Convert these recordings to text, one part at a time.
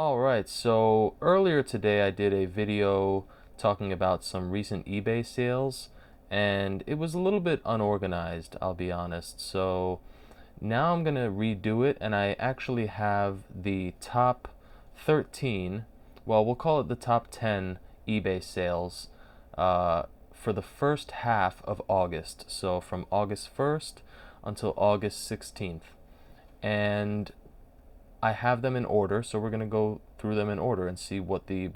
Alright, so earlier today I did a video talking about some recent eBay sales, and it was a little bit unorganized, I'll be honest. So now I'm gonna redo it, and I actually have the top 13, well, we'll call it the top 10 eBay sales for the first half of August. So from August 1st until August 16th. And I have them in order, so we're going to go through them in order and see what the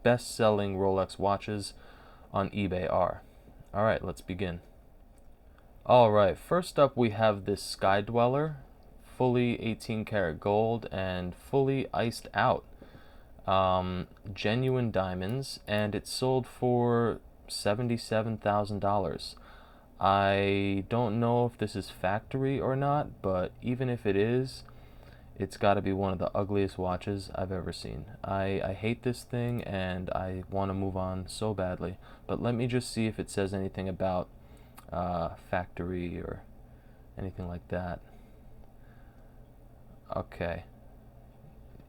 best-selling Rolex watches on eBay are. All right, let's begin. All right, first up we have this Sky-Dweller, fully 18 karat gold and fully iced out. Genuine diamonds, and it sold for $77,000. I don't know if this is factory or not, but even if it is, it's got to be one of the ugliest watches I've ever seen. I hate this thing and I want to move on so badly. But let me just see if it says anything about factory or anything like that. Okay.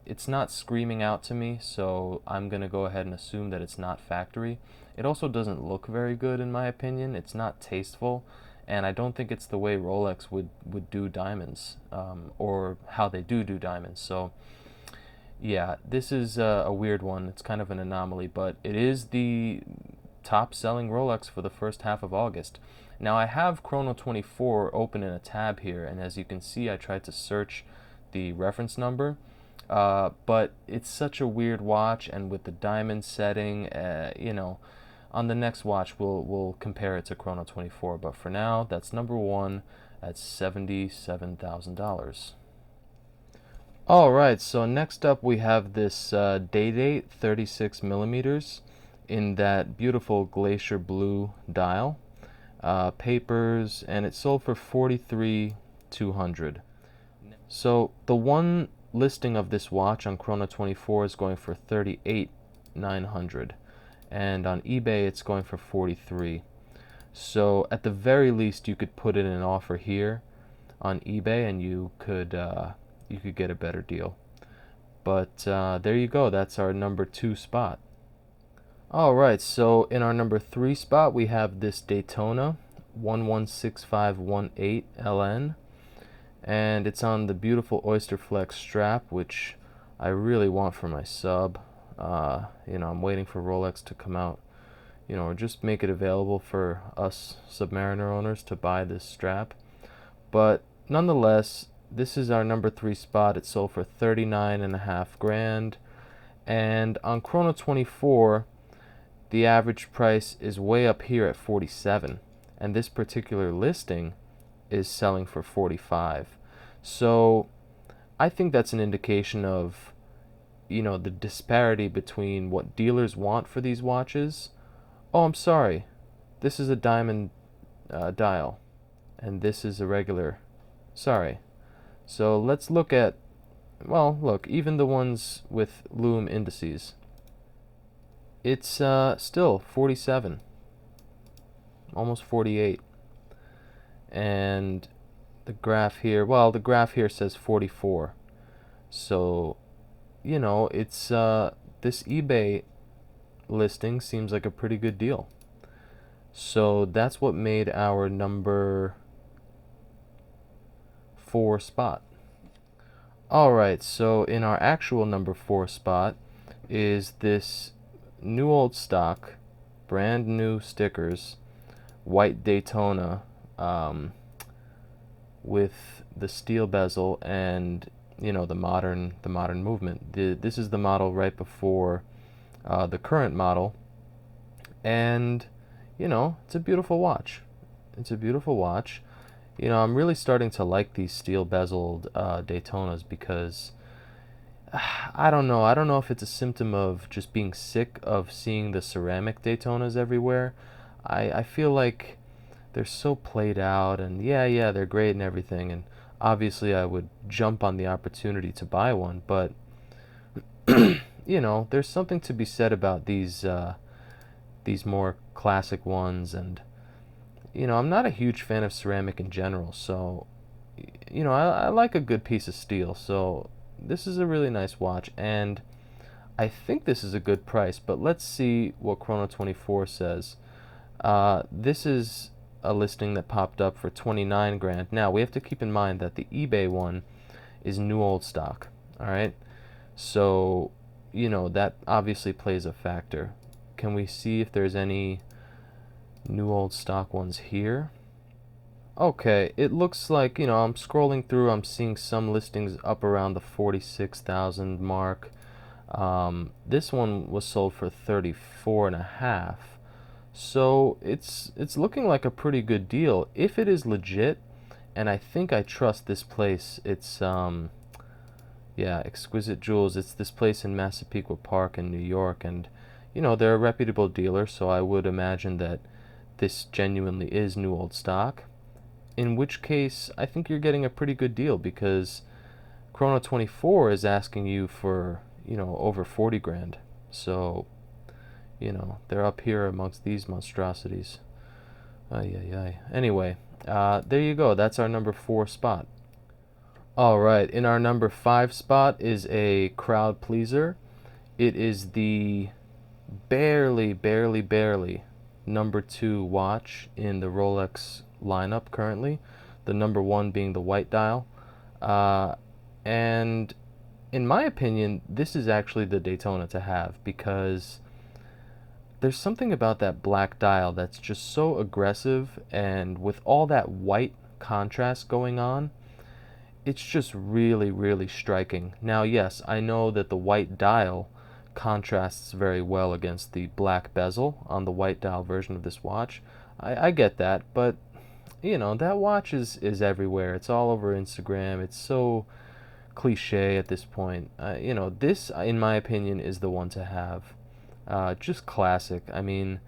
It's not screaming out to me, so I'm going to go ahead and assume that it's not factory. It also doesn't look very good in my opinion. It's not tasteful, and I don't think it's the way Rolex would do diamonds, or how they do diamonds. So yeah, this is a weird one. It's kind of an anomaly, but it is the top selling Rolex for the first half of August. Now I have Chrono 24 open in a tab here, and as you can see I tried to search the reference number, but it's such a weird watch, and with the diamond setting, on the next watch we'll compare it to Chrono 24, but for now that's number one at $77,000. Alright, so next up we have this Day-Date 36 millimeters in that beautiful glacier blue dial, papers, and it sold for $43,200. So the one listing of this watch on Chrono 24 is going for $38,900, and on eBay it's going for $43,000. So at the very least you could put in an offer here on eBay and you could get a better deal. But there you go, that's our number 2 spot. Alright, so in our number 3 spot we have this Daytona 116518 LN, and it's on the beautiful Oyster Flex strap, which I really want for my sub. I'm waiting for Rolex to come out, or just make it available for us Submariner owners to buy this strap. But nonetheless, this is our number 3 spot. It sold for $39,500, and on Chrono 24 the average price is way up here at $47,000, and this particular listing is selling for $45,000. So I think that's an indication of the disparity between what dealers want for these watches. Oh, I'm sorry, this is a diamond dial and this is a regular. Sorry. So let's look at, well, look, even the ones with lume indices, it's still 47, almost 48. And the graph here, well, the graph here says 44. So, it's this eBay listing seems like a pretty good deal. So that's what made our number 4 spot. Alright, so in our actual number 4 spot is this new old stock, brand new stickers, white Daytona, with the steel bezel and the modern movement. This is the model right before the current model, and it's a beautiful watch. It's a beautiful watch. I'm really starting to like these steel bezeled Daytonas because I don't know if it's a symptom of just being sick of seeing the ceramic Daytonas everywhere. I feel like they're so played out, and yeah, they're great and everything, and obviously I would jump on the opportunity to buy one, but there's something to be said about these more classic ones, and I'm not a huge fan of ceramic in general, so I like a good piece of steel. So this is a really nice watch, and I think this is a good price, but let's see what Chrono 24 says. This is a listing that popped up for 29 grand. Now, we have to keep in mind that the eBay one is new old stock, all right? So, you know, that obviously plays a factor. Can we see if there's any new old stock ones here? Okay, it looks like, you know, I'm scrolling through, I'm seeing some listings up around the 46,000 mark. This one was sold for 34 and a half. So it's looking like a pretty good deal if it is legit, and I think I trust this place. It's yeah, Exquisite Jewels. It's this place in Massapequa Park in New York, and you know, they're a reputable dealer, so I would imagine that this genuinely is new old stock. In which case, I think you're getting a pretty good deal because Chrono 24 is asking you for, you know, over 40 grand. So, you know, they're up here amongst these monstrosities. Ay, ay, ay. Anyway, there you go. That's our number 4 spot. All right, in our number 5 spot is a crowd pleaser. It is the barely number 2 watch in the Rolex lineup currently, the number 1 being the white dial. And in my opinion, this is actually the Daytona to have because there's something about that black dial that's just so aggressive, and with all that white contrast going on, it's just really striking. Now, yes, I know that the white dial contrasts very well against the black bezel on the white dial version of this watch. I get that, but you know, that watch is everywhere. It's all over Instagram. It's so cliche at this point. You know, this, in my opinion, is the one to have. Just classic. I mean,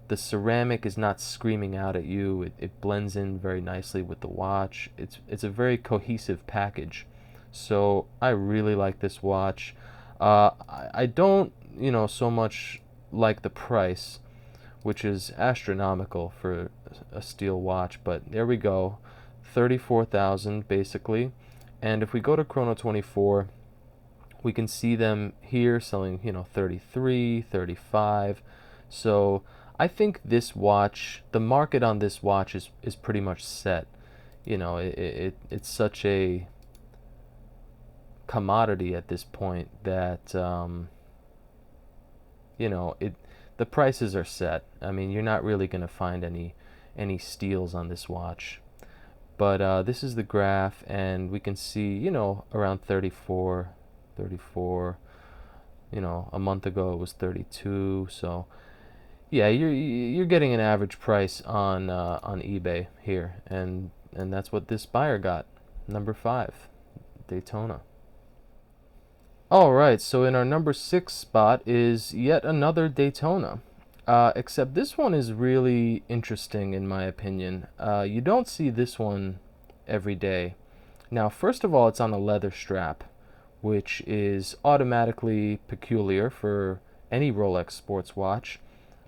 the ceramic is not screaming out at you. It blends in very nicely with the watch. It's a very cohesive package. So I really like this watch. I don't, you know, so much like the price, which is astronomical for a steel watch, but there we go. 34,000 basically. And if we go to Chrono 24, we can see them here selling, you know, 33, 35. So I think this watch, the market on this watch is pretty much set. You know, it's such a commodity at this point that you know, the prices are set. I mean, you're not really going to find any steals on this watch. But this is the graph, and we can see, you know, around 34. You know, a month ago it was 32. So yeah, you're getting an average price on eBay here, and that's what this buyer got. Number 5, Daytona. All right, so in our number 6 spot is yet another Daytona. Except this one is really interesting in my opinion. You don't see this one every day. Now, first of all, it's on a leather strap, which is automatically peculiar for any Rolex sports watch.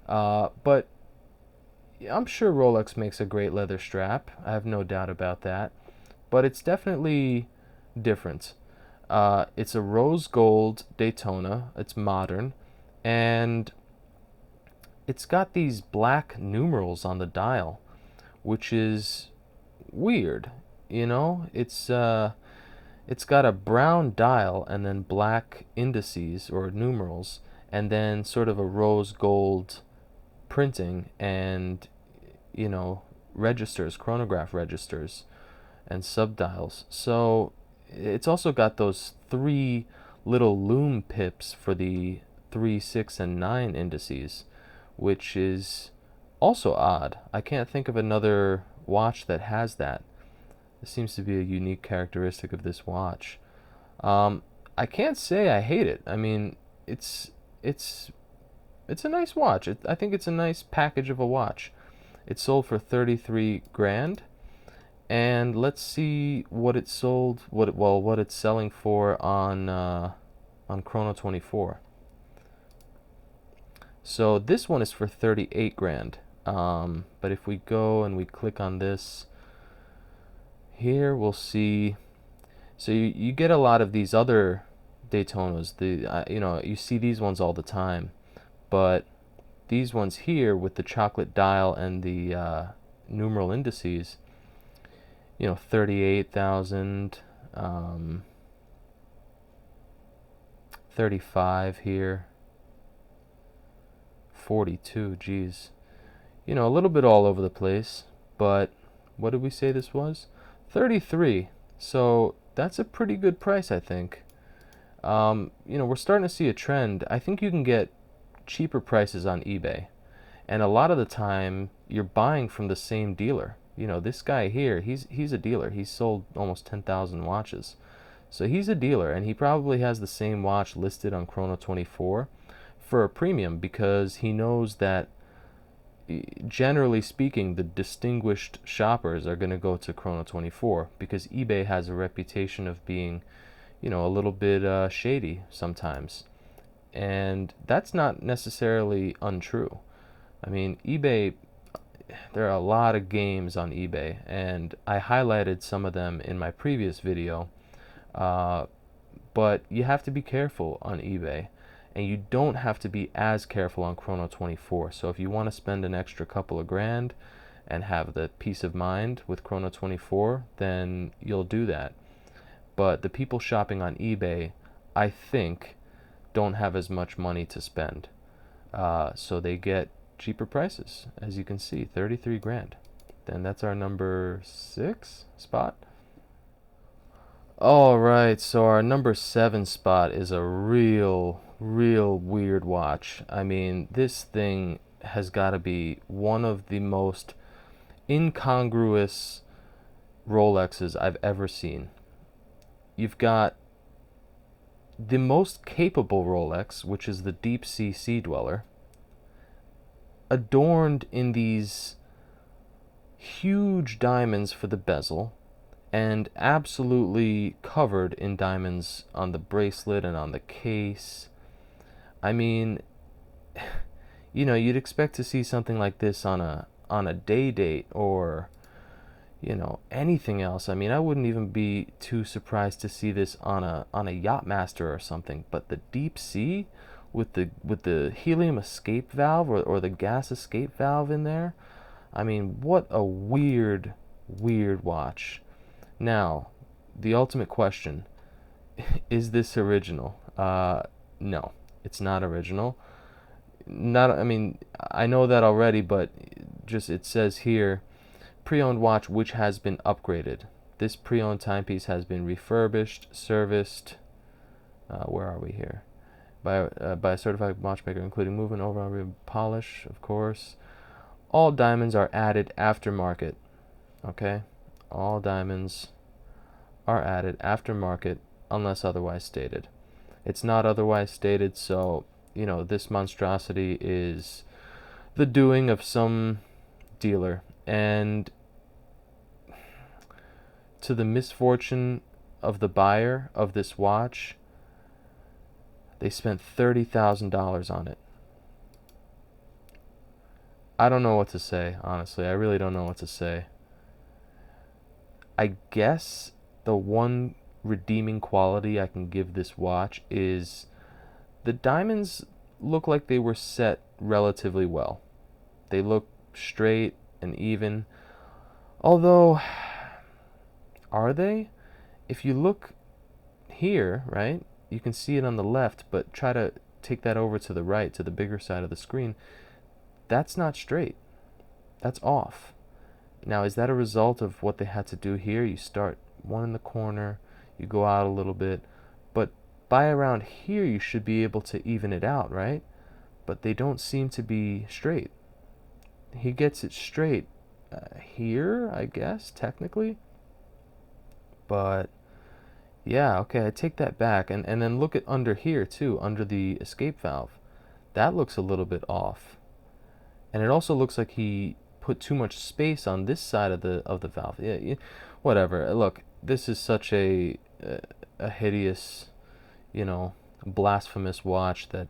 But I'm sure Rolex makes a great leather strap. I have no doubt about that. But it's definitely different. It's a rose gold Daytona. It's modern, and it's got these black numerals on the dial, which is weird. You know, it's got a brown dial and then black indices or numerals, and then sort of a rose gold printing, and you know, registers, chronograph registers, and subdials. So it's also got those 3 little lume pips for the 3, 6, and 9 indices, which is also odd. I can't think of another watch that has that. This seems to be a unique characteristic of this watch. I can't say I hate it. I mean, it's a nice watch. I think it's a nice package of a watch. It sold for 33 grand. And let's see what it sold, what it's selling for on Chrono 24. So this one is for 38 grand. But if we go and we click on this, here we'll see So you get a lot of these other Daytonas. You know, you see these ones all the time, but these ones here with the chocolate dial and the numeral indices, you know, 38,000, 35 here, 42, geez. You know, a little bit all over the place, but what did we say this was? 33. So that's a pretty good price, I think. You know, we're starting to see a trend. I think you can get cheaper prices on eBay. And a lot of the time, you're buying from the same dealer. You know, this guy here, he's a dealer. He's sold almost 10,000 watches. So he's a dealer, and he probably has the same watch listed on Chrono24 for a premium because he knows that, generally speaking, the distinguished shoppers are going to go to Chrono24 because eBay has a reputation of being, you know, a little bit shady sometimes. And that's not necessarily untrue. I mean, eBay, there are a lot of games on eBay, and I highlighted some of them in my previous video. But you have to be careful on eBay, and you don't have to be as careful on Chrono24. So if you want to spend an extra couple of grand and have the peace of mind with Chrono24, then you'll do that. But the people shopping on eBay, I think, don't have as much money to spend. So they get cheaper prices, as you can see, 33 grand. Then that's our number 6 spot. All right, so our number 7 spot is a real weird watch. I mean, this thing has got to be one of the most incongruous Rolexes I've ever seen. You've got the most capable Rolex, which is the Deepsea Sea-Dweller, adorned in these huge diamonds for the bezel, and absolutely covered in diamonds on the bracelet and on the case. I mean, you know, you'd expect to see something like this on a day date or, you know, anything else. I mean, I wouldn't even be too surprised to see this on a Yacht-Master or something. But the deep sea with the helium escape valve or the gas escape valve in there, I mean, what a weird watch. Now, the ultimate question, is this original? No, it's not original. I mean, I know that already, but just it says here, pre-owned watch which has been upgraded. This pre-owned timepiece has been refurbished, serviced, where are we here? By a certified watchmaker, including movement, overall polish, of course. All diamonds are added aftermarket. Okay? All diamonds are added aftermarket unless otherwise stated. It's not otherwise stated, so, you know, this monstrosity is the doing of some dealer. And to the misfortune of the buyer of this watch, they spent $30,000 on it. I don't know what to say, honestly. I really don't know what to say. I guess the one redeeming quality I can give this watch is the diamonds look like they were set relatively well. They look straight and even. Although, are they? If you look here, right, you can see it on the left, but try to take that over to the right, to the bigger side of the screen. That's not straight. That's off. Now, is that a result of what they had to do here? You start one in the corner, you go out a little bit, but by around here you should be able to even it out, right? But they don't seem to be straight. He gets it straight here, I guess, technically. But yeah, okay, I take that back. And then look at under here too, under the escape valve. That looks a little bit off. And it also looks like he put too much space on this side of the valve. Yeah, whatever. Look, this is such a hideous, you know, blasphemous watch that,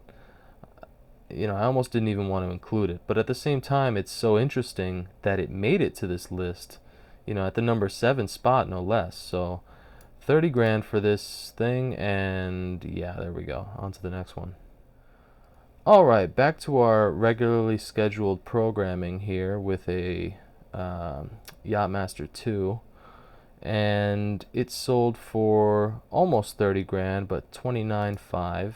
you know, I almost didn't even want to include it. But at the same time, it's so interesting that it made it to this list, you know, at the number 7 spot, no less. So 30 grand for this thing, and yeah, there we go. On to the next one. Alright, back to our regularly scheduled programming here with a Yacht-Master II. And it sold for almost 30 grand, but 29.5.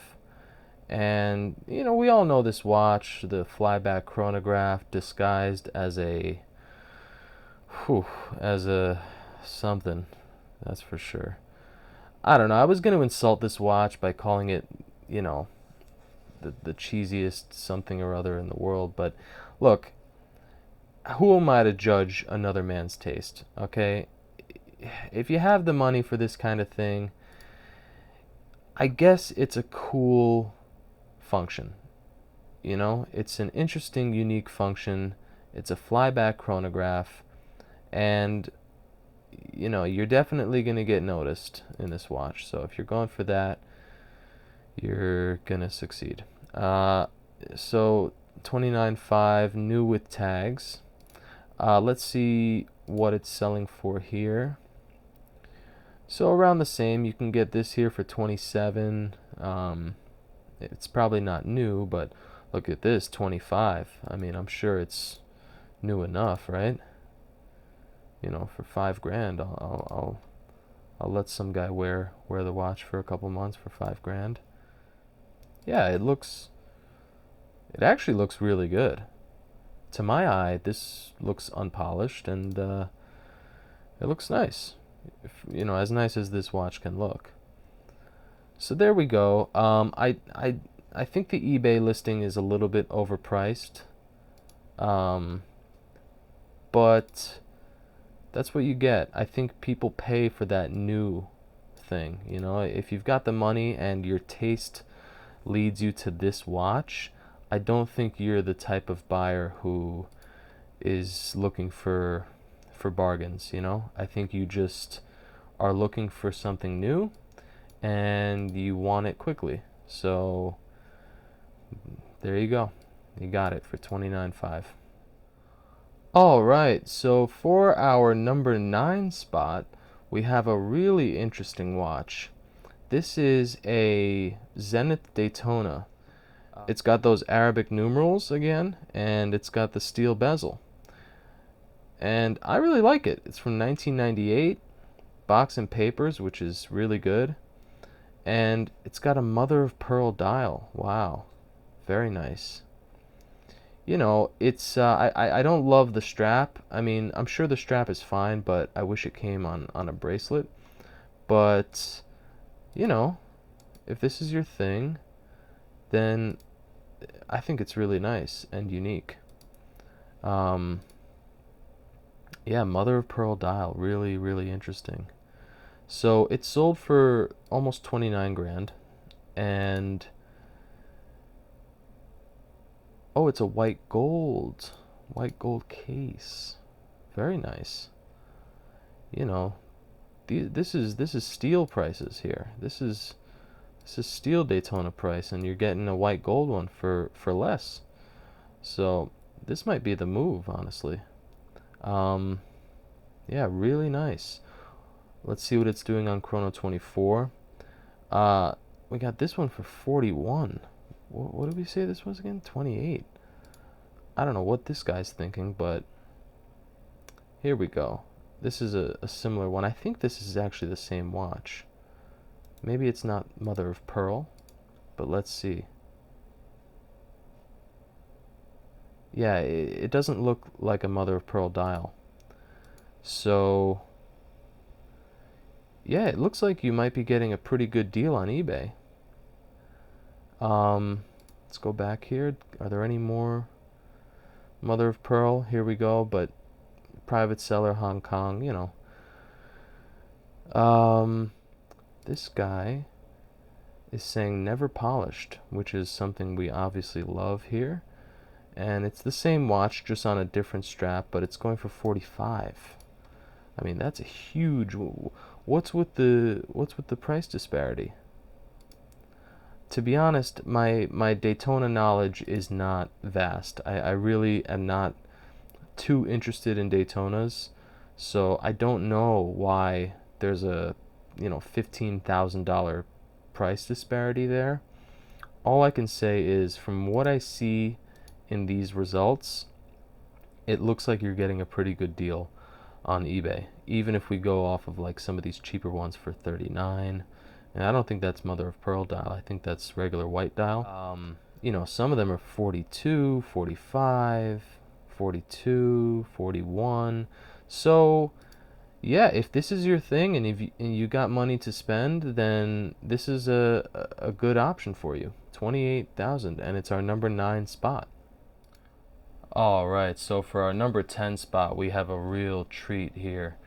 And you know, we all know this watch, the flyback chronograph, disguised as a something, that's for sure. I don't know, I was going to insult this watch by calling it, you know, the cheesiest something or other in the world, but look, who am I to judge another man's taste, okay? If you have the money for this kind of thing, I guess it's a cool function. You know, it's an interesting, unique function. It's a flyback chronograph, and you know, you're definitely going to get noticed in this watch. So if you're going for that, you're going to succeed. So 29.5, new with tags. Let's see what it's selling for here. So around the same. You can get this here for 27. It's probably not new, but look at this, 25. I mean, I'm sure it's new enough, right? You know, for 5 grand, I'll let some guy wear the watch for a couple months for 5 grand. Yeah, it actually looks really good. To my eye, this looks unpolished, and it looks nice. You know, as nice as this watch can look. So there we go. I think the eBay listing is a little bit overpriced, but that's what you get. I think people pay for that new thing. You know, if you've got the money and your taste leads you to this watch, I don't think you're the type of buyer who is looking for bargains, you know? I think you just are looking for something new and you want it quickly. So there you go. You got it for 29.5. All right, so for our number 9 spot, we have a really interesting watch. This is a Zenith Daytona. It's got those Arabic numerals again, and it's got the steel bezel. And I really like it. It's from 1998, box and papers, which is really good. And it's got a mother of pearl dial. Wow, very nice. You know, it's I don't love the strap. I mean, I'm sure the strap is fine, but I wish it came on a bracelet. But you know, if this is your thing, then I think it's really nice and unique. Yeah, mother of pearl dial, really, really interesting. So it sold for almost 29 grand, and oh, it's a white gold case. Very nice. You know, this is steel prices here. This is steel Daytona price, and you're getting a white gold one for less. So this might be the move, honestly. Yeah, really nice. Let's see what it's doing on Chrono 24. We got this one for 41. What did we say this was again? 28. I don't know what this guy's thinking, but here we go. This is a similar one. I think this is actually the same watch. Maybe it's not mother of pearl, but let's see. Yeah, it doesn't look like a mother of pearl dial. So yeah, it looks like you might be getting a pretty good deal on eBay. Let's go back here. Are there any more mother of pearl? Here we go, but private seller, Hong Kong, you know. This guy is saying never polished, which is something we obviously love here. And it's the same watch, just on a different strap, but it's going for 45. I mean, that's a huge. What's with the price disparity? To be honest, my Daytona knowledge is not vast. I really am not too interested in Daytonas, so I don't know why there's a $15,000 price disparity there. All I can say is, from what I see in these results, it looks like you're getting a pretty good deal on eBay, even if we go off of like some of these cheaper ones for 39. And I don't think that's mother of pearl dial. I think that's regular white dial. Some of them are 42, 45, 42, 41. So yeah, if this is your thing, and if you got money to spend, then this is a good option for you. 28,000, and it's our number 9 spot. All right, so for our number 10 spot, we have a real treat here.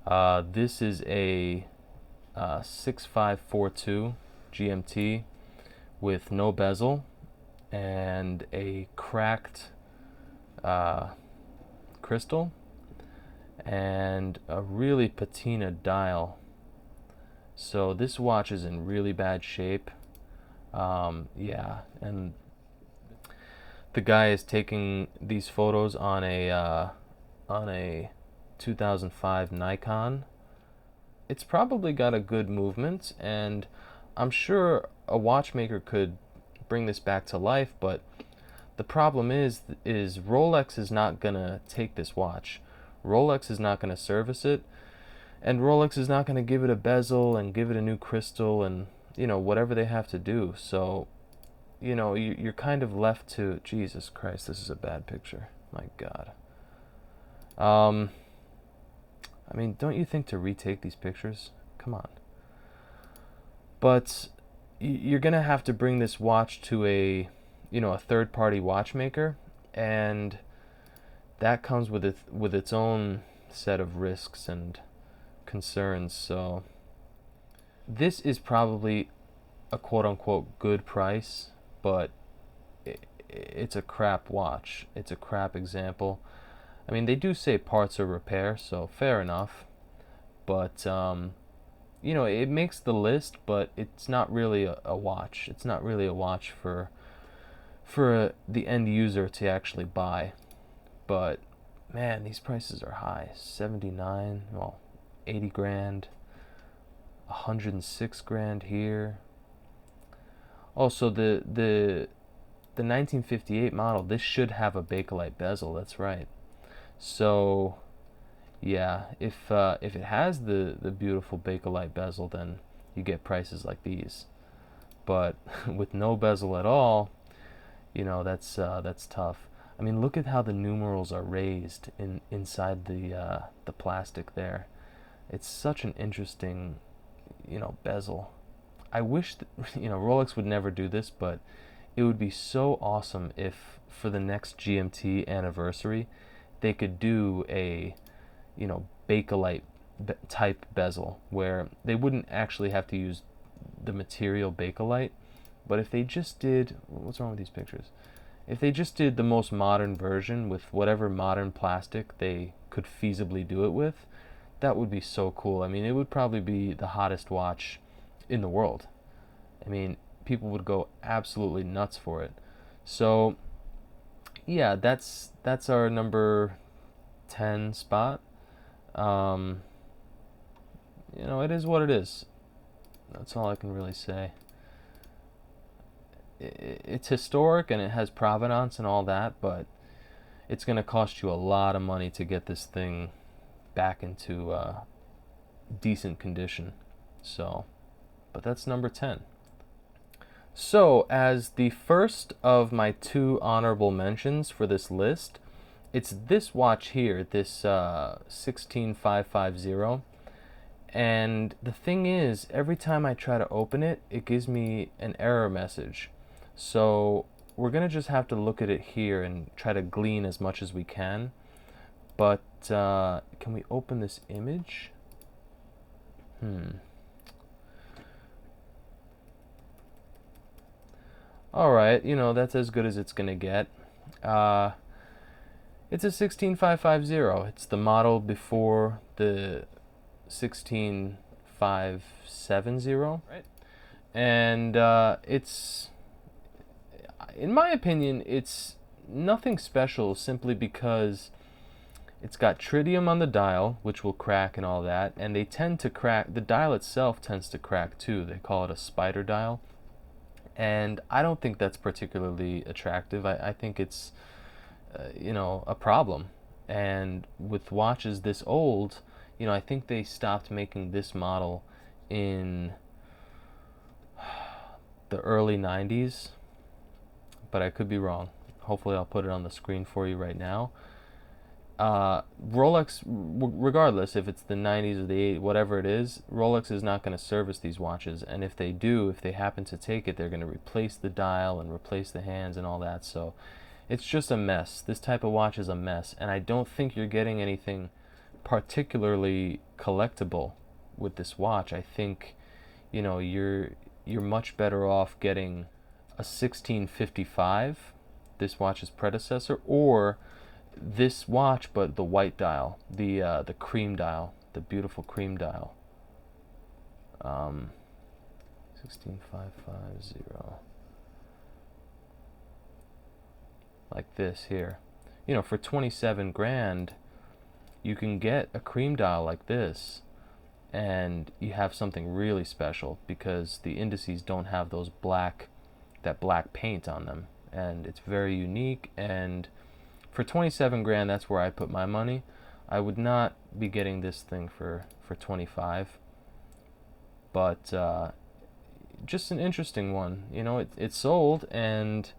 This is a 6542 GMT with no bezel and a cracked crystal and a really patina dial. So this watch is in really bad shape. Yeah, and the guy is taking these photos on a 2005 Nikon. It's probably got a good movement, and I'm sure a watchmaker could bring this back to life, but the problem is Rolex is not gonna take this watch. Rolex is not gonna service it, and Rolex is not gonna give it a bezel and give it a new crystal and whatever they have to do. So you're kind of left to, Jesus Christ, this is a bad picture. My God. I mean, don't you think to retake these pictures? Come on. But you're gonna have to bring this watch to a third-party watchmaker, and that comes with its own set of risks and concerns. So this is probably a quote-unquote good price, but it's a crap watch. It's a crap example. I mean, they do say parts are repair, so fair enough. But it makes the list, but it's not really a watch. It's not really a watch for the end user to actually buy. But man, these prices are high. 79, well, 80 grand, 106 grand here. Also, the 1958 model, this should have a Bakelite bezel. That's right. So yeah, if it has the beautiful Bakelite bezel, then you get prices like these. But with no bezel at all, that's tough. I mean, look at how the numerals are raised inside the plastic there. It's such an interesting bezel. I wish Rolex would never do this, but it would be so awesome if for the next GMT anniversary they could do a Bakelite type bezel where they wouldn't actually have to use the material Bakelite, but if they just did, what's wrong with these pictures? If they just did the most modern version with whatever modern plastic they could feasibly do it with, that would be so cool. I mean, it would probably be the hottest watch in the world. I mean, people would go absolutely nuts for it. So yeah, that's our number 10 spot. It is what it is. That's all I can really say. It's historic and it has provenance and all that, but it's going to cost you a lot of money to get this thing back into decent condition. So, but that's number 10. So, as the first of my 2 honorable mentions for this list, it's this watch here, this 16550. And the thing is, every time I try to open it, it gives me an error message. So we're going to just have to look at it here and try to glean as much as we can. But can we open this image? Alright, that's as good as it's going to get. It's a 16550. It's the model before the 16570, right? And it's, in my opinion, it's nothing special simply because It's got tritium on the dial, which will crack and all that, and they tend to crack. The dial itself tends to crack too. They call it a spider dial, and I don't think that's particularly attractive. I think it's a problem. And with watches this old, I think they stopped making this model in the early 90s, but I could be wrong. Hopefully I'll put it on the screen for you right now. Rolex, regardless if it's the 90s or the 80s, whatever it is, Rolex is not going to service these watches, and if they do, if they happen to take it, they're going to replace the dial and replace the hands and all that. So it's just a mess. This type of watch is a mess, and I don't think you're getting anything particularly collectible with this watch. I think you're much better off getting a 1655, this watch's predecessor, or this watch but the white dial, the cream dial, the beautiful cream dial. 16550, like this here. For 27 grand you can get a cream dial like this, and you have something really special because the indices don't have that black paint on them, and it's very unique. And for 27 grand, that's where I put my money. I would not be getting this thing for 25, but just an interesting one. It sold, and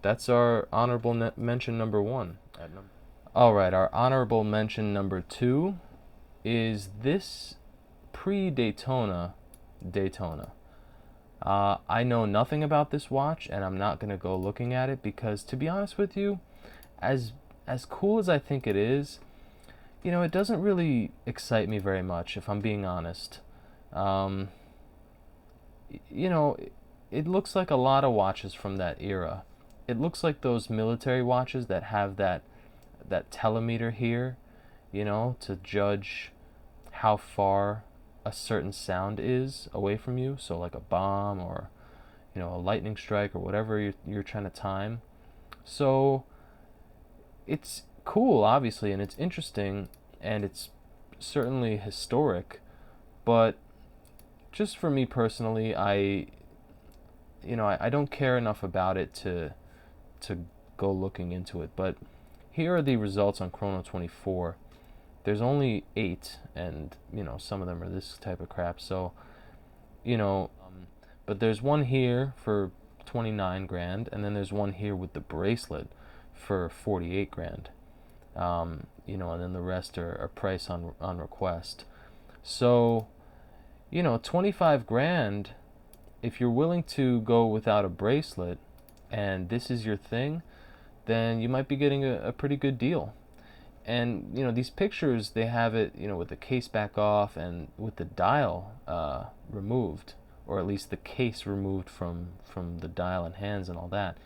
that's our honorable mention number one. All right, our honorable mention number two is this pre-Daytona Daytona. I know nothing about this watch, and I'm not going to go looking at it because, to be honest with you, as cool as I think it is, it doesn't really excite me very much, if I'm being honest. It looks like a lot of watches from that era. It looks like those military watches that have that telemeter here, to judge how far a certain sound is away from you. So like a bomb or a lightning strike or whatever you're trying to time. So it's cool, obviously, and it's interesting, and it's certainly historic, but just for me personally, I don't care enough about it to go looking into it. But here are the results on Chrono 24. There's only 8, and some of them are this type of crap. So but there's one here for 29 grand, and then there's one here with the bracelet for 48 grand. And then the rest are price on request. So 25 grand, if you're willing to go without a bracelet and this is your thing, then you might be getting a pretty good deal. And these pictures, they have it with the case back off and with the dial removed, or at least the case removed from the dial and hands and all that.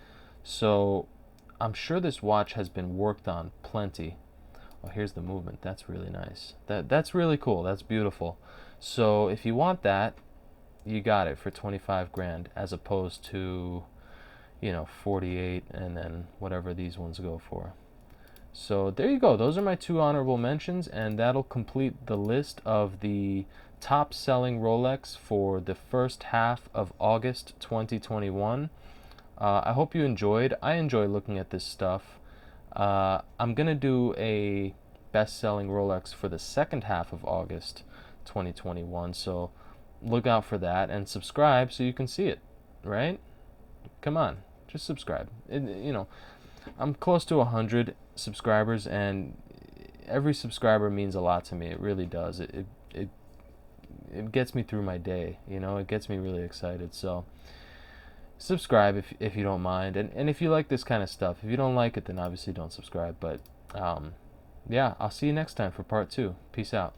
So I'm sure this watch has been worked on plenty. Oh, here's the movement. That's really nice. That's really cool. That's beautiful. So if you want that, you got it for 25 grand, as opposed to 48 and then whatever these ones go for. So there you go. Those are my two honorable mentions, and that'll complete the list of the top selling Rolex for the first half of August 2021. I hope you enjoyed. I enjoy looking at this stuff. I'm going to do a best-selling Rolex for the second half of August 2021, so look out for that, and subscribe so you can see it, right? Come on, just subscribe. I'm close to 100 subscribers, and every subscriber means a lot to me. It really does. It gets me through my day. It gets me really excited. So subscribe if you don't mind, and if you like this kind of stuff. If you don't like it, then obviously don't subscribe. But yeah, I'll see you next time for part 2. Peace out.